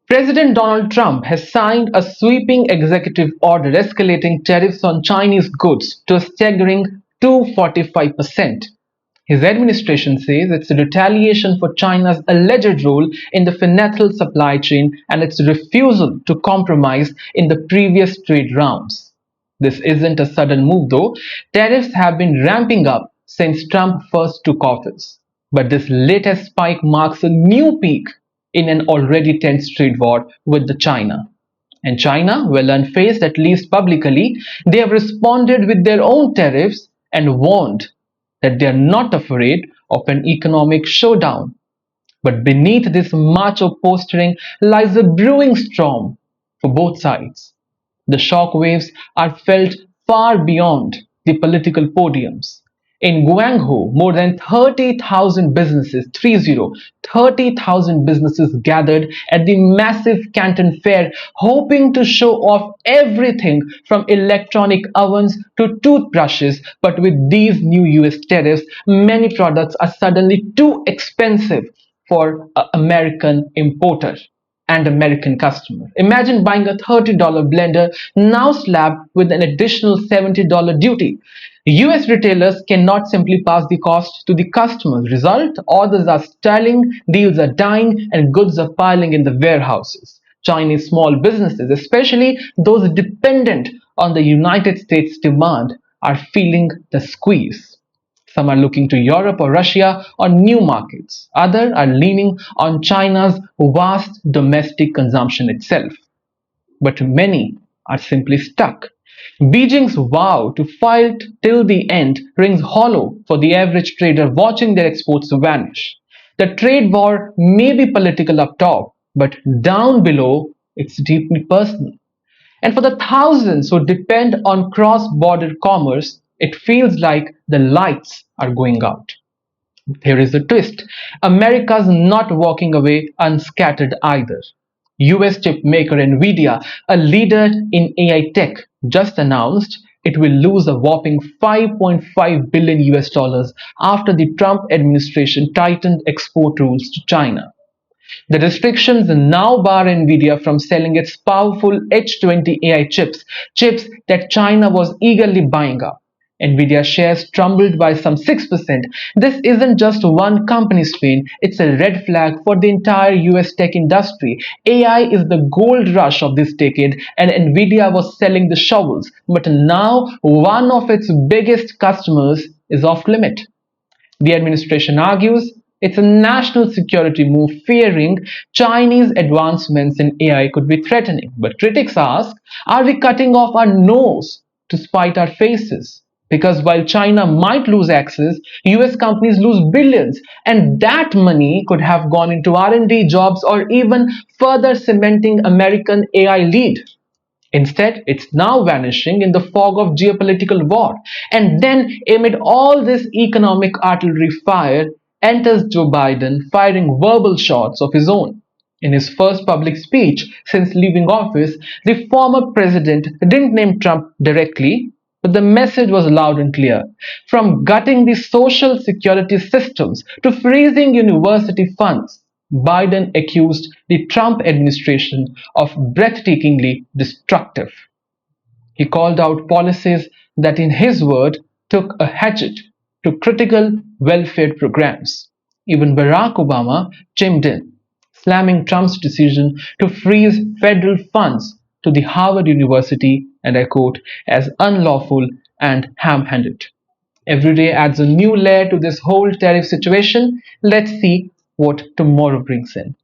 President Donald Trump has signed a sweeping executive order escalating tariffs on Chinese goods to a staggering 245%. His administration says it's a retaliation for China's alleged role in the fentanyl supply chain and its refusal to compromise in the previous trade rounds. This isn't a sudden move though. Tariffs have been ramping up since Trump first took office. But this latest spike marks a new peak in an already tense trade war with the China. And China, well unfazed at least publicly, they have responded with their own tariffs and warned that they are not afraid of an economic showdown. But beneath this macho posturing lies a brewing storm for both sides. The shock waves are felt far beyond the political podiums. In Guangzhou, more than 30,000 businesses, 30,000 businesses gathered at the massive Canton Fair, hoping to show off everything from electronic ovens to toothbrushes. But with these new US tariffs, many products are suddenly too expensive for an American importer and American customer. Imagine buying a $30 blender now slapped with an additional $70 duty. US retailers cannot simply pass the cost to the customers. Result, orders are stalling, deals are dying, and goods are piling in the warehouses. Chinese small businesses, especially those dependent on the United States demand, are feeling the squeeze. Some are looking to Europe or Russia or new markets. Others are leaning on China's vast domestic consumption itself. But many are simply stuck. Beijing's vow to fight till the end rings hollow for the average trader watching their exports vanish. The trade war may be political up top, but down below it's deeply personal. And for the thousands who depend on cross-border commerce, it feels like the lights are going out. Here is the twist. America's not walking away unscattered either. US chip maker Nvidia, a leader in AI tech, just announced it will lose a whopping 5.5 billion US dollars after the Trump administration tightened export rules to China. The restrictions now bar Nvidia from selling its powerful H20 AI chips that China was eagerly buying up. Nvidia shares tumbled by some 6%. This isn't just one company's pain, it's a red flag for the entire US tech industry. AI is the gold rush of this decade, and Nvidia was selling the shovels. But now, one of its biggest customers is off limit. The administration argues it's a national security move, fearing Chinese advancements in AI could be threatening. But critics ask, are we cutting off our nose to spite our faces? Because while China might lose access, US companies lose billions, and that money could have gone into R&D jobs or even further cementing American AI lead. Instead, it's now vanishing in the fog of geopolitical war. And then, amid all this economic artillery fire, enters Joe Biden firing verbal shots of his own. In his first public speech since leaving office, the former president didn't name Trump directly, but the message was loud and clear. From gutting the social security systems to freezing university funds, Biden accused the Trump administration of breathtakingly destructive. He called out policies that, in his word, took a hatchet to critical welfare programs. Even Barack Obama chimed in, slamming Trump's decision to freeze federal funds to the Harvard University, and I quote, as unlawful and ham-handed. Every day adds a new layer to this whole tariff situation. Let's see what tomorrow brings in.